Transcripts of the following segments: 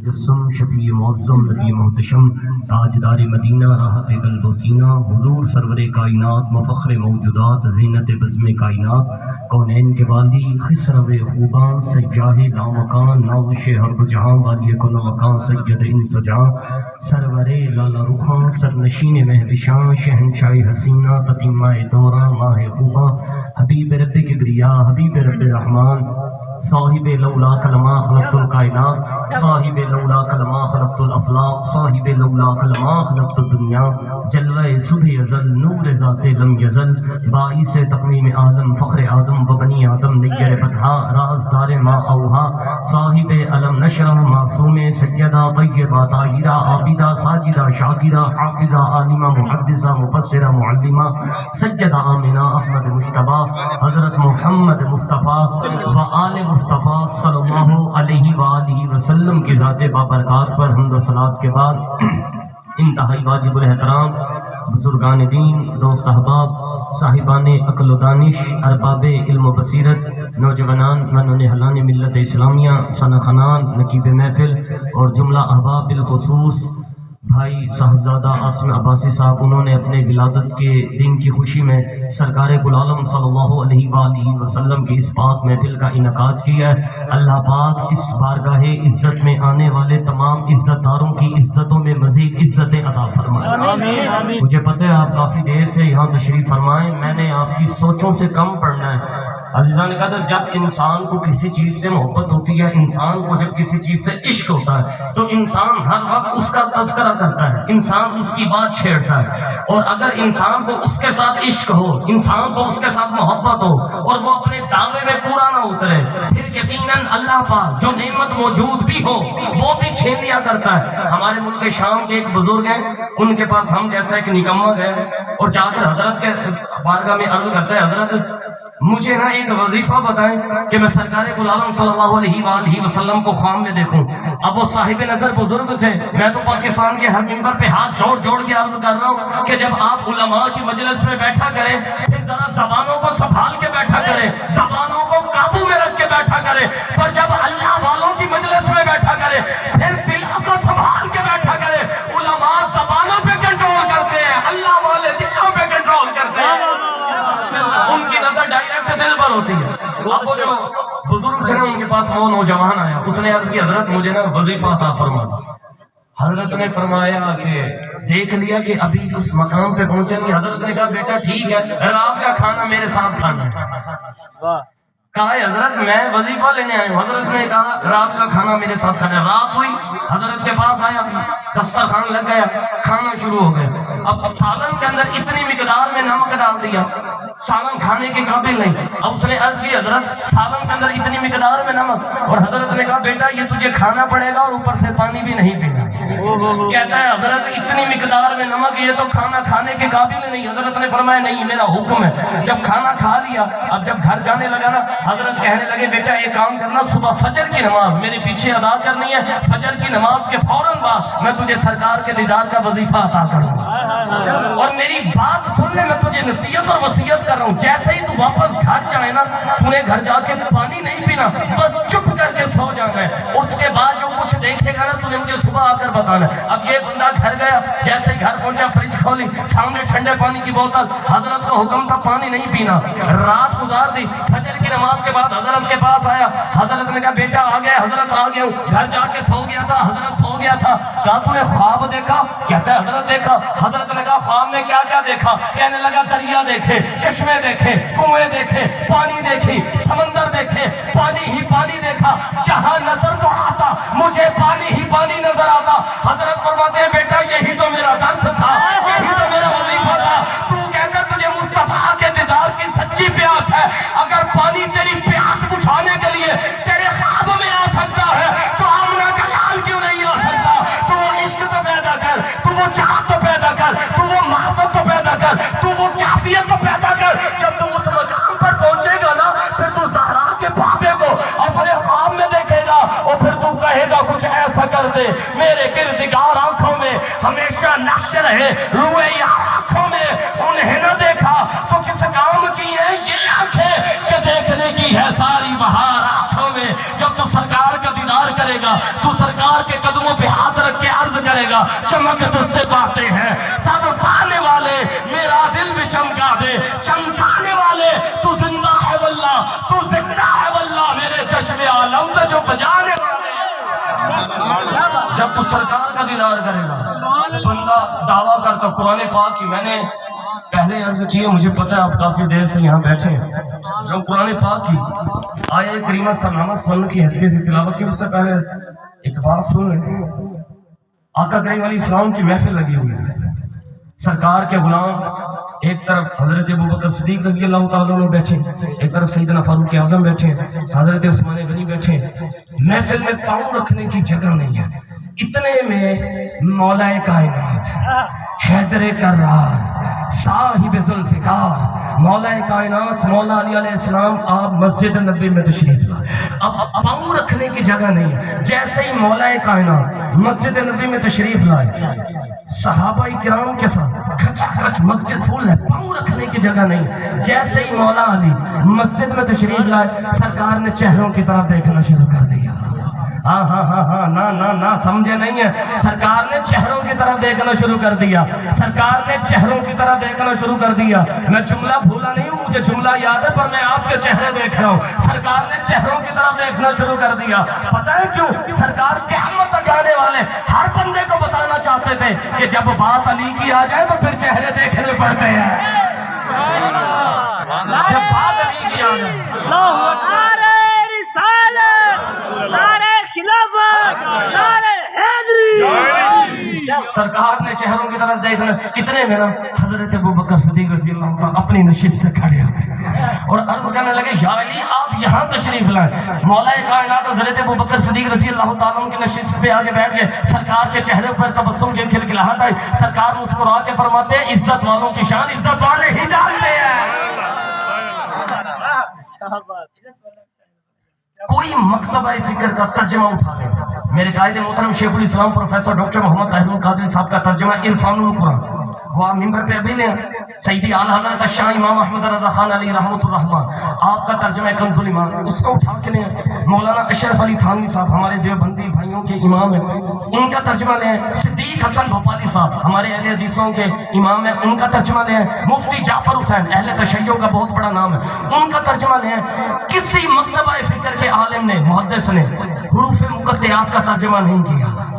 مجسم شفیع معظم نبی محتشم تاجدار مدینہ راحت قلب و سینہ حضور سرور کائنات مفخر موجودات زینت بزم کائنات کونین کے والی خسرو خوبان سیاہ لامکان نازش ہر دو جہاں والی کن مکان سید انس جہاں سرور لالا رخاں سرنشین مہوشاں شہنشاہ حسینہ تتیمہ دوراں ماہ خوباں حبیب رب کبریا حبیب رب رحمان صاحب لولا کلمہ خلقت الکائنات صاحب لولا کلمہ خلقت الافلاق صاحب لولا کلمہ خلقت الدنیا جلوہ صبح ازل نور ذات لم یزل باعث تقویم عالم فخر آدم و بنی آدم نیر بطحا رازدار ما اوہا صاحب علم نشرہ معصوم سیدہ طیبہ طاہرہ عابدہ ساجدہ شاکرہ حافظہ عالمہ محدثہ مفسرہ معلمہ سجدہ آمنہ احمد مجتبیٰ حضرت محمد مصطفیٰ و آل مصطفیٰ صلی اللہ علیہ وآلہ وسلم کی ذات بابرکات پر حمد و صلوات کے بعد انتہائی واجب الاحترام بزرگان دین، دوست احباب، صاحبان عقل و دانش، ارباب علم و بصیرت، نوجوانان و نہلان ملت اسلامیہ، ثنا خانان، نقیب محفل اور جملہ احباب بالخصوص بھائی صاحبزادہ عاصم عباسی صاحب، انہوں نے اپنے ولادت کے دن کی خوشی میں سرکار العالم صلی اللہ علیہ وآلہ وسلم کی اس پاک محفل کا انعقاد کیا ہے۔ اللہ پاک اس بارگاہ عزت میں آنے والے تمام عزت داروں کی عزتوں میں مزید عزتیں عطا فرمائے۔ مجھے پتہ ہے آپ کافی دیر سے یہاں تشریف فرمائیں، میں نے آپ کی سوچوں سے کم پڑھنا ہے۔ عزیزان نے کہا تھا جب انسان کو کسی چیز سے محبت ہوتی ہے، انسان کو جب کسی چیز سے عشق ہوتا ہے تو انسان ہر وقت اس کا تذکرہ کرتا ہے، انسان اس کی بات چھیڑتا ہے۔ اور اگر انسان کو اس کے ساتھ عشق ہو، انسان کو اس کے ساتھ محبت ہو اور وہ اپنے دعوے میں پورا نہ اترے، پھر یقیناً اللہ پاک جو نعمت موجود بھی ہو وہ بھی چھین لیا کرتا ہے۔ ہمارے ملک شام کے ایک بزرگ ہیں، ان کے پاس ہم جیسا ایک نکمہ گئے اور جا کر حضرت کے بارگاہ میں عرض کرتا ہے، حضرت مجھے نا ایک وظیفہ بتائیں کہ میں سرکار العالم صلی اللہ علیہ وآلہ وسلم کو خواب میں دیکھوں۔ اب وہ صاحب نظر بزرگ تھے، میں تو پاکستان کے ہر منبر پہ ہاتھ جوڑ جوڑ کے عرض کر رہا ہوں کہ جب آپ علماء کی مجلس میں بیٹھا کریں پھر ذرا زبانوں کو سنبھال کے بیٹھا کریں، زبانوں کو قابو میں رکھ کے بیٹھا کریں، پر جب اللہ والوں کی مجلس میں بیٹھا کریں پھر دلوں کو سنبھال کے بیٹھا کریں۔ علماء زبانوں پہ کنٹرول کرتے ہیں، اللہ والے دلوں پہ کنٹرول کرتے ہیں، ان کی نظر ڈائریکٹ دل پر ہوتی ہے۔ اب وہ جو بزرگ تھے نا ان کے پاس وہ نوجوان آیا، اس نے عرض کی حضرت مجھے نا وظیفہ عطا فرما۔ حضرت نے فرمایا کہ دیکھ لیا کہ ابھی اس مقام پہ پہنچے نہیں۔ حضرت نے کہا بیٹا ٹھیک ہے، رات کا کھانا میرے ساتھ کھانا ہے۔ کہا حضرت میں وظیفہ لینے آیا ہوں۔ حضرت نے کہا رات کا کھانا میرے ساتھ کھانا ہے۔ رات ہوئی، حضرت کے پاس آیا، دسترخوان لگ گیا، کھانا شروع ہو گیا۔ اب سالن کے اندر اتنی مقدار میں نمک ڈال دیا، سالن کھانے کے قابل نہیں۔ اب اس نے عرض کی حضرت سالن کے اندر اتنی مقدار میں نمک، اور حضرت نے کہا بیٹا یہ تجھے کھانا پڑے گا اور اوپر سے پانی بھی نہیں پینا۔ کہتا ہے حضرت اتنی مقدار میں نمک، یہ تو کھانا کھانے کے قابل نہیں۔ حضرت نے فرمایا نہیں میرا حکم ہے۔ جب کھانا کھا لیا، اب جب گھر جانے لگا نا، حضرت کہنے لگے بیٹا ایک کام کرنا، صبح فجر کی نماز میرے پیچھے ادا کرنی ہے، فجر کی نماز کے فوراً بعد میں تجھے سرکار کے دیدار کا وظیفہ عطا کروں گا۔ اور میری بات سن لے، میں تجھے نصیحت اور وصیت کر رہا ہوں، جیسے ہی تو واپس گھر جائے نا، تو نے گھر جا کے پانی نہیں پینا، بس چپ کر کے سو جانا ہے۔ اس کے بعد جو کچھ دیکھے گا نا تو نے مجھے صبح آ کر بتانا ہے۔ اب یہ بندہ گھر گیا، جیسے گھر پہنچا فریج کھولی، سامنے ٹھنڈے پانی کی بوتل، حضرت کا حکم تھا پانی نہیں پینا۔ رات گزار دی، فجر کی نماز کے بعد حضرت کے پاس آیا، حضرت نے کہا بیٹا آ گیا۔ حضرت آ گیا ہوں، گھر جا کے سو گیا تھا، حضرت سو گیا تھا۔ کہا تو نے خواب دیکھا؟ کہتا ہے حضرت دیکھا۔ حضرت نے کہا خواب میں کیا کیا دیکھا؟ کہنے لگا دریا دیکھے، چشمے دیکھے، کنویں دیکھے، پانی دیکھی، سمندر دیکھے، پانی ہی پانی دیکھا، جہاں نظر تو آتا مجھے پانی ہی پانی نظر آتا۔ حضرت فرماتے ہیں بیٹا یہی تو میرا درس تھا، یہی تو میرا وظیفہ تھا۔ تو کہتا تجھے مصطفیٰ کے دیدار کی سچی پیاس ہے، اگر پانی تیری پیاس بجھانے کے لیے تیرے خواب میں آ سکتا ہے تو آمنہ کا لال کیوں نہیں آ سکتا؟ تو وہ عشق تو پیدا کر، تو وہ چاہت تو پیدا کر، تو وہ محبت تو پیدا کر، تو وہ کیفیت تو پیدا کر۔ جب تم اس مقام پر پہنچے گا نا پھر تو زہرا کے بابے کو اپنے خواب میں دیکھے گا اور پھر تو کہے گا کچھ ایسا کر دے میرے کردگار آنکھوں میں ہمیشہ نقش رہے، روئے یار آنکھوں میں انہیں نہ دیکھا تو کس کام کی ہے یہ آنکھیں کہ دیکھنے کی ہے ساری بہار آنکھوں میں۔ جب تو سرکار کا دیدار کرے گا تو سرکار کے قدموں پہ ہاتھ رکھ کے عرض کرے گا چمک تجھ سے باتیں ہیں سب پانے والے میرا دل بھی چمکا دے چمکانے والے تو زندہ ہے واللہ تو زندہ ہے واللہ میرے چشم عالم سے جو بجانے والے جب تو سرکار کا دیدار کرے گا بندہ دعویٰ کرتا قرآن پاک کی میں نے پہلے عرض کی ہے مجھے پتہ ہے آپ کافی دیر سے یہاں بیٹھے ہیں جب قرآن پاک کی آیہ کریمہ سلامہ سننے کی حیثیت سے تلاوت کی اس سے پہلے ایک بات سن لیں آقا کریم علیہ السلام کی محفل لگی ہوئی ہے سرکار کے غلام ایک طرف حضرت ابوبکر صدیق رضی اللہ تعالیٰ عنہ بیٹھے ایک طرف سیدنا فاروق اعظم بیٹھے حضرت عثمان غنی بیٹھے محفل میں پاؤں رکھنے کی جگہ نہیں ہے اتنے میں مولا کائنات حیدر کرار صاحب ذوالفقار مولا کائنات مولا علی علیہ السلام آپ مسجد نبی میں تشریف لائے اب پاؤں رکھنے کی جگہ نہیں ہے جیسے ہی مولا کائنات مسجد نبی میں تشریف لائے صحابہ کرام کے ساتھ کھچا کھچ مسجد فل ہے پاؤں رکھنے کی جگہ نہیں جیسے ہی مولا علی مسجد میں تشریف لائے سرکار نے چہروں کی طرف دیکھنا شروع کر دیا ہاں سمجھے نہیں ہے سرکار نے چہروں کی طرف دیکھنا شروع کر دیا سرکار نے چہروں کی طرف دیکھنا شروع کر دیا میں جملہ بھولا نہیں ہوں مجھے جملہ یاد ہے پر میں آپ کے چہرے دیکھ رہا ہوں سرکار نے چہروں کی طرف دیکھنا شروع کر دیا پتہ ہے کیوں سرکار قیامت تک آنے والے ہر بندے کو بتانا چاہتے تھے کہ جب بات علی کی آ جائے تو پھر چہرے دیکھنے پڑتے ہیں جب بات علی کی آ جائے سرکار نے چہروں کی طرف دیکھنا اتنے میں نا حضرت ابوبکر صدیق رضی اللہ تعالیٰ اپنی نشست سے کھڑے ہو گئے اور عرض کرنے لگے یا علی آپ یہاں تشریف لائیں مولا کائنات حضرت ابوبکر صدیق رضی اللہ تعالیٰ عنہ کی نشست پہ آگے بیٹھ گئے سرکار کے چہرے پر تبسم کی کھلکھلاہٹ آئی سرکار مسکرا کے فرماتے ہیں عزت والوں کی شان عزت والے ہی جانتے ہیں کوئی مکتبہ فکر کا ترجمہ اٹھا لیں میرے قائد محترم شیخ الاسلام پروفیسر ڈاکٹر محمد طاہر القادری صاحب کا ترجمہ عرفان القرآن وہ آپ ممبر پہ ابھی لیں سیدی اعلی حضرت الشاہ امام احمد رضا خان علی رحمۃ الرحمن آپ کا ترجمہ کنز الایمان اس کو اٹھا کے لیں مولانا اشرف علی تھانوی صاحب ہمارے دیوبندی بھائیوں کے امام ہیں ان کا ترجمہ لیں صدیق حسن بھوپالی صاحب ہمارے اہل حدیثوں کے امام ہیں ان کا ترجمہ لیں مفتی جعفر حسین اہل تشیع کا بہت بڑا نام ہے ان کا ترجمہ لیں کسی مکتبہ فکر کے عالم نے محدث نے حروف مقطعات کا ترجمہ نہیں کیا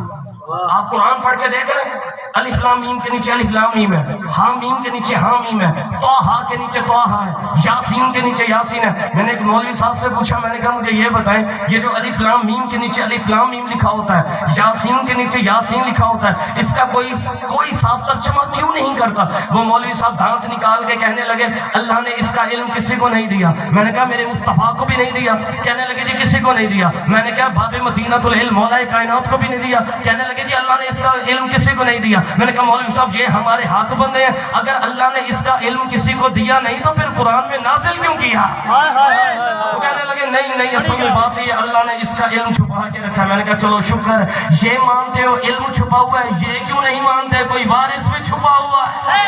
آپ قرآن پڑھ کے دیکھ رہے ہیں الف لام میم کے نیچے الف لام میم ہے ہاں میم کے نیچے ہاں میم ہے طٰہٰ کے نیچے طٰہٰ ہے یاسین کے نیچے یاسین ہے میں نے ایک مولوی صاحب سے پوچھا میں نے کہا مجھے یہ بتائیں یہ جو الف لام میم کے نیچے الف لام میم لکھا ہوتا ہے یاسین کے نیچے یاسین لکھا ہوتا ہے اس کا کوئی صاحب ترجمہ کیوں نہیں کرتا وہ مولوی صاحب دانت نکال کے کہنے لگے اللہ نے اس کا علم کسی کو نہیں دیا میں نے کہا میرے مصطفیٰ کو بھی نہیں دیا کہنے لگے جی کسی کو نہیں دیا میں نے کہا باب مدینۃ العلم مولا کائنات کو بھی نہیں دیا کہنے لگے جی اللہ نے اس کا علم کسی کو نہیں دیا میں نے کہا مولوی صاحب یہ ہمارے ہاتھ بندے ہیں اگر اللہ نے اس کا علم کسی کو دیا نہیں تو پھر قرآن میں نازل کیوں کیا وہ کہنے لگے نہیں اصل میں بات یہ اللہ نے اس کا علم چھپا کے رکھا میں نے کہا چلو شکر یہ مانتے ہو علم چھپا ہوا ہے یہ کیوں نہیں مانتے کوئی وارث میں چھپا ہوا ہے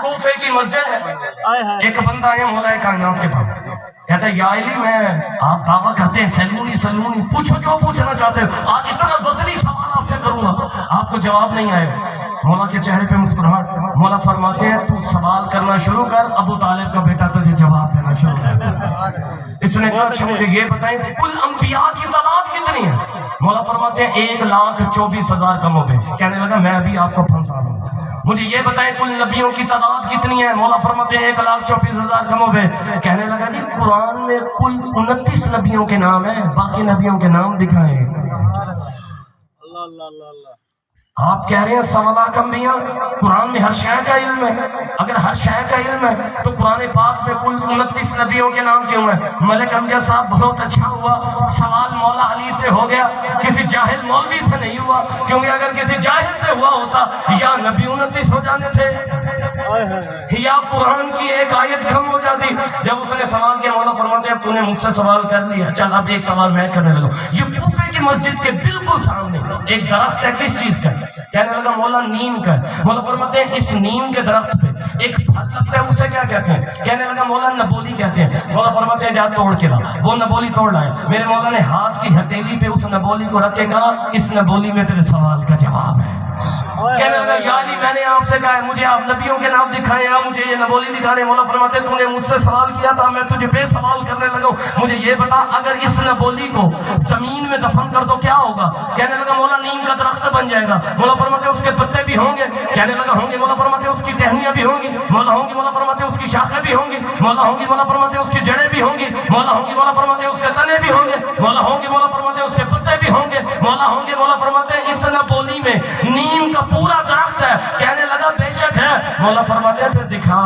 کوفے کی مسجد ہے ایک بندہ آیا مولا کائنات کے پاس کہتا ہے یا علی میں آپ دعویٰ کرتے ہیں سلونی پوچھو جو پوچھنا چاہتے ہو آج اتنا وزنی سوال آپ سے کروں گا آپ کو جواب نہیں آئے مولا کے چہرے پہ مسکراہٹ مولا فرماتے ہیں تو سوال کرنا شروع کر ابو طالب کا بیٹا تجھے جواب دینا شروع کر اس نے کہا مجھے یہ بتائیں کل انبیاء کی تعداد کتنی ہے مولا فرماتے ہیں 1,24,000 کم و بیش کہنے لگا میں ابھی آپ کو پھنسا رہا ہوں مجھے یہ بتائیں کل نبیوں کی تعداد کتنی ہے مولا فرماتے ہیں 1,24,000 کم و بیش کہنے لگا جی قرآن میں کل 29 نبیوں کے نام ہیں باقی نبیوں کے نام دکھائیں اللہ آپ کہہ رہے ہیں سوالہ انبیاء قرآن میں ہر شے کا علم ہے اگر ہر شے کا علم ہے تو قرآن پاک میں کل 29 نبیوں کے نام کیوں ہیں ملک امجد صاحب بہت اچھا ہوا سوال مولا علی سے ہو گیا کسی جاہل مولوی سے نہیں ہوا کیونکہ اگر کسی جاہل سے ہوا ہوتا یا نبی 29 ہو جانے تھے یا قرآن کی ایک آیت کم ہو جاتی جب اس نے سوال کیا مولا فرماتے ہیں تو نے مجھ سے سوال کر لیا چل اب ایک سوال میں کرنے لگا یہ کوفے کی مسجد کے بالکل سامنے ایک درخت ہے کس چیز کا کہنے لگا مولا نیم کا مولا فرماتے ہیں اس نیم کے درخت پہ ایک پھل لگتا ہے اسے کیا کہتے ہیں؟ کہنے لگا مولا نبولی کہتے ہیں. مولا فرماتے ہیں جا توڑ کے لا. وہ نبولی توڑ لائے. میرے مولا نے ہاتھ کی ہتھیلی پہ اس نبولی کو رکھ کے کہا اس نبولی میں تیرے سوال کا جواب ہے. کہنے لگا یا علی میں نے آپ سے کہا ہے مجھے آپ نبیوں کے نام دکھائیں یا مجھے یہ نبولی دکھانے. مولا فرماتے تو نے مجھ سے سوال کیا تھا میں تجھے بے سوال کرنے لگا. مجھے یہ بتا اگر اس نبولی کو زمین میں دفن کر دو کیا ہوگا؟ کہنے لگا مولا نیم کا درخت بن جائے گا. مولا فرماتے اس کے پتے بھی ہوں گے. کہنے لگا ہوں گے. مولا فرماتے اس کی ٹہنیاں بھی ہوں گی. مولا ہوں گی. مولا فرماتے اس کی شاخیں بھی ہوں گی. مولا ہوں گی. مولا فرماتے اس کی جڑیں بھی ہوں گی. مولا ہوں گی. مولا فرماتے اس کے تنے بھی ہوں گے. مولا ہوں گی. مولا فرماتے اس کے پتے بھی ہوں گے. مولا ہوں گی. مولا فرماتے اس نبولی میں نیم کا پورا درخت ہے. کہنے لگا بے شک ہے. مولا فرماتے پھر دکھا.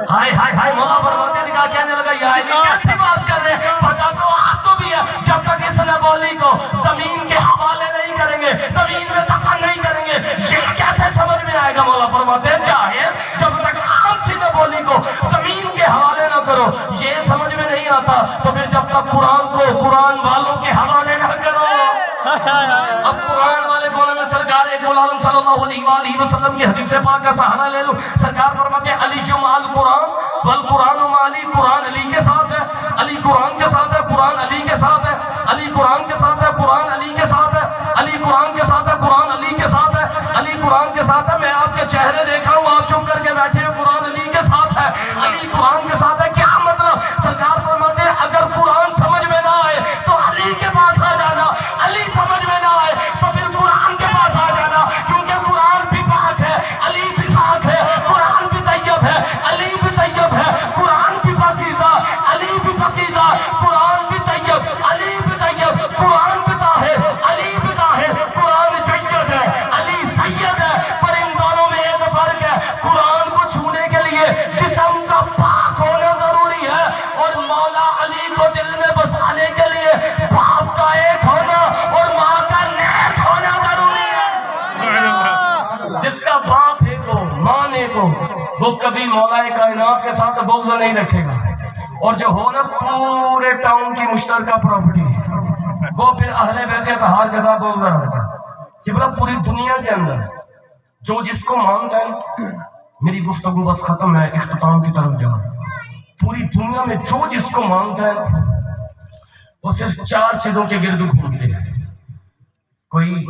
ہائے ہائے ہائے. مولا فرماتے دکھا. کہنے لگا یا علی کیسی بات کر رہے ہیں؟ پتا تو آپ کو بھی ہے جب تک اس نبولی کو زمین کے حوالے نہیں کریں گے زمین میں دفن نہیں کریں گے یہ کیسے سمجھ میں آئے گا؟ مولا فرماتے ہیں جاہل جب تک عام سی نبولی کو زمین کے حوالے نہ کرو یہ سمجھ میں نہیں آتا تو پھر جب تک قرآن کو قرآن والوں کے حوالے نہ کرو. اب قرآن والے بولے میں سرکار ایک عالم صلی اللہ علیہ وآلہ وسلم کی حدیث پاک کا سہارا لے لوں. سرکار فرماتے ہیں علی جمال قرآن والقرآن مالی. قرآن علی کے ساتھ ہے. علی قرآن کے ساتھ ہے. قرآن علی کے ساتھ ہے. علی قرآن کے ساتھ ہے. قرآن علی کے ساتھ ہے. علی قرآن کے ساتھ ہے. قرآن علی کے ساتھ ہے. علی قرآن کے ساتھ ہے. میں آپ کے چہرے دیکھ رہا ہوں آپ چپ کر کے بیٹھے ہیں. قرآن علی کے ساتھ ہے. علی قرآن کے ساتھ ہے. کیا مطلب؟ سرکار فرماتے ہیں اگر قرآن سمجھ میں نہ آئے تو علی کے پاس آ جانا. علی سمجھ میں نہ آئے تو پھر قرآن کے پاس آ جانا کیونکہ قرآن بھی پاک ہے. علی بھی پاک ہے. قرآن بھی طیب ہے. علی بھی طیب ہے. قرآن بھی پاکیزہ. علی بھی پاکیزہ. قرآن بھی طیب. علی بھی طیب. قرآن بھی طاہر. علی بھی طاہر. قرآن جید ہے. علی سید ہے. پر ان دونوں میں ایک فرق ہے. قرآن کو چھونے کے لیے جسم کا پاک ہونا ضروری ہے اور مولا علی کو دل میں بسانے کے لیے باپ کا ایک ہونا اور ماں کا نیک ہونا ضروری ہے. جس کا باپ ہے کو ماں نے کو وہ کبھی مولا کائنات کے ساتھ بغض نہیں رکھے گا. اور جو ہو نا پورے ٹاؤن کی مشترکہ پراپرٹی وہ پھر اہل بیت اطہار کے ساتھ بغض رکھتا ہے کہ بلا پوری دنیا کے اندر جو جس کو مانتا ہے. میری گفتگو بس ختم ہے اختتام کی طرف جا. پوری دنیا میں جو جس کو مانتا ہے وہ صرف 4 چیزوں کے گرد گھومتے ہیں. کوئی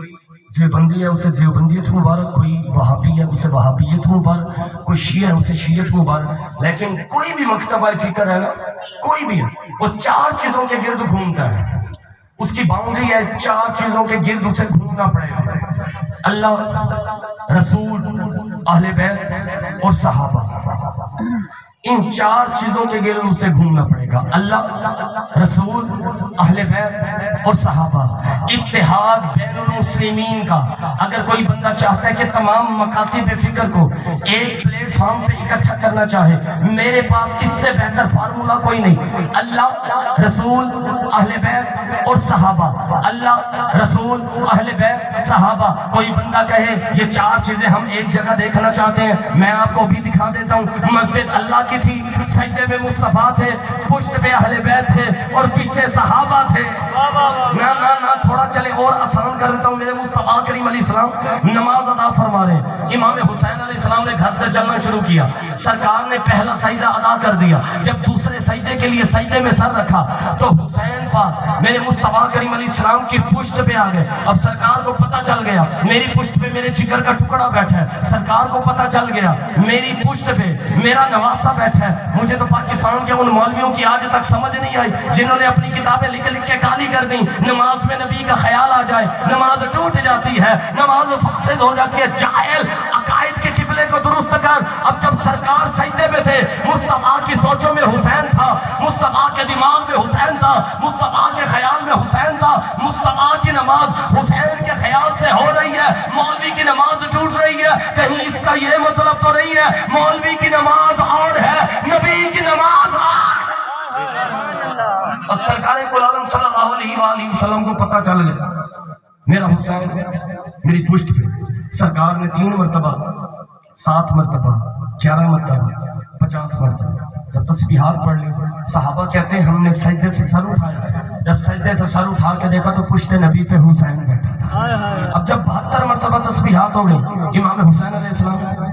دیوبندی ہے اسے دیوبندیت مبارک. کوئی وہابی ہے اسے وہابیت مبارک. کوئی شیعہ ہے اسے شیعت مبارک. لیکن کوئی بھی مکتبہ فکر ہے نا کوئی بھی ہے وہ 4 چیزوں کے گرد گھومتا ہے. اس کی باؤنڈری ہے 4 چیزوں کے گرد اسے گھومنا پڑے گا. اللہ رسول اہل بیت اور صحابہ. ان 4 چیزوں کے گرد اسے گھومنا پڑے گا. اللہ رسول اہل بیت اور صحابہ. اتحاد بین المسلمین کا اگر کوئی بندہ چاہتا ہے کہ تمام مکاتب فکر کو ایک پلیٹ فارم پہ اکٹھا کرنا چاہے میرے پاس اس سے بہتر فارمولا کوئی نہیں. اللہ رسول اہل بیت اور صحابہ. اللہ رسول اہل بیت صحابہ. کوئی بندہ کہے یہ 4 چیزیں ہم ایک جگہ دیکھنا چاہتے ہیں میں آپ کو بھی دکھا دیتا ہوں. مسجد اللہ کی تھی سجدے میں مصطفیٰ تھے پشت پہ اہل بیت تھے اور پیچھے صحابہ تھے. نہ تھوڑا چلے اور آسان کر دیتا ہوں. میرے مصطفیٰ کریم علیہ السلام نماز ادا فرما رہے ہیں. امام حسین علیہ السلام نے گھر سے چلنا شروع کیا. سرکار نے پہلا سجدہ ادا کر دیا. جب دوسرے سجدے کے لیے سجدے میں سر رکھا تو حسین پاک میرے مصطفیٰ کریم علیہ السلام کی پشت پہ آ گئے. اب سرکار کو پتہ چل گیا میری پشت پہ میرے جگر کا ٹکڑا بیٹھا ہے. سرکار کو پتہ چل گیا میری پشت پہ میرا نواسا بیٹھا ہے. مجھے تو پاکستان کے ان مولویوں کی آج تک سمجھ نہیں آئی جنہوں نے اپنی کتابیں لکھ لکھ کے کالی کر دیں. نماز میں نبی کا خیال آ جائے نماز ٹوٹ جاتی ہے نماز فاسد ہو جاتی ہے. جاہل عقائد کے قبلے کو درست کر. اب جب سرکار سجدے میں تھے مصطفیٰ کی سوچوں میں حسین تھا. مصطفیٰ کے دماغ میں حسین تھا. مصطفیٰ کے خیال میں حسین تھا. مصطفیٰ کی نماز حسین کے خیال سے ہو رہی ہے. مولوی کی نماز ٹوٹ رہی ہے. کہیں اس کا یہ مطلب تو نہیں ہے مولوی کی نماز اور ہے نبی کی نماز اور. اور سرکار عالم صلی اللہ علیہ وآلہ وسلم کو پتہ چل گیا میرا حسین میری پشت پہ. سرکار نے 3 مرتبہ 7 مرتبہ 11 مرتبہ 50 مرتبہ جب تسبیحات پڑھ لی. صحابہ کہتے ہیں ہم نے سجدے سے سر اٹھایا. جب سجدے سے سر اٹھا کے دیکھا تو پشت نبی پہ حسین بیٹھا تھا. اب جب 72 مرتبہ تسبیحات ہو گئی امام حسین علیہ السلام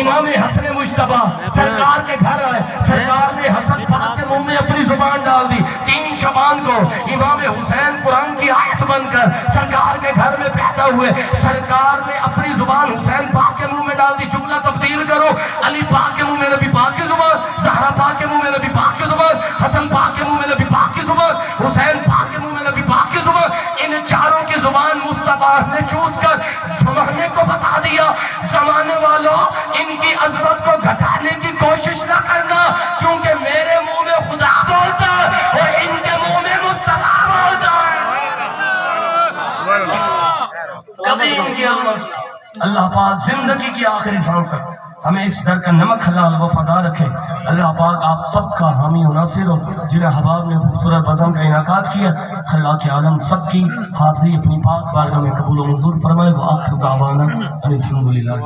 امام حسن مجتبی سرکار کے گھر آئے، سرکار نے حسن پاک کے منہ میں اپنی زبان ڈال دی۔ 3 شعبان کو امام حسین قرآن کی آیت بن کر سرکار کے گھر میں پیدا ہوئے، سرکار نے اپنی زبان حسین پاک کے منہ میں ڈال دی۔ جملہ تبدیل کرو، علی پاک کے منہ میں نبی پاک کی زبان، زہرا پاک کے منہ میں نبی پاک کی زبان، حسن پاک کے منہ میں نبی پاک کی زبان، حسین پاک کے منہ میں نبی پاک کی زبان۔ ان چاروں کی زبان مصطفیٰ نے چوز کر زمانے کو بتا دیا، زمانے والوں ان کی عظمت کو گھٹانے کی کوشش نہ کرنا، کیونکہ میرے منہ میں خدا بولتا ہے اور ان کے منہ میں مصطفیٰ بولتا ہے۔ کبھی ان کی عظمت اللہ پاک زندگی کی آخری سانس تک ہمیں اس در کا نمک حلال وفادار رکھے۔ اللہ پاک آپ سب کا حامی و ناصر ہو، جنہیں احباب نے خوبصورت بزم کا انعقاد کیا، خلاق عالم سب کی حاضری اپنی پاک بارگاہ میں قبول و منظور فرمائے۔ وآخر دعوانا ان الحمدللہ۔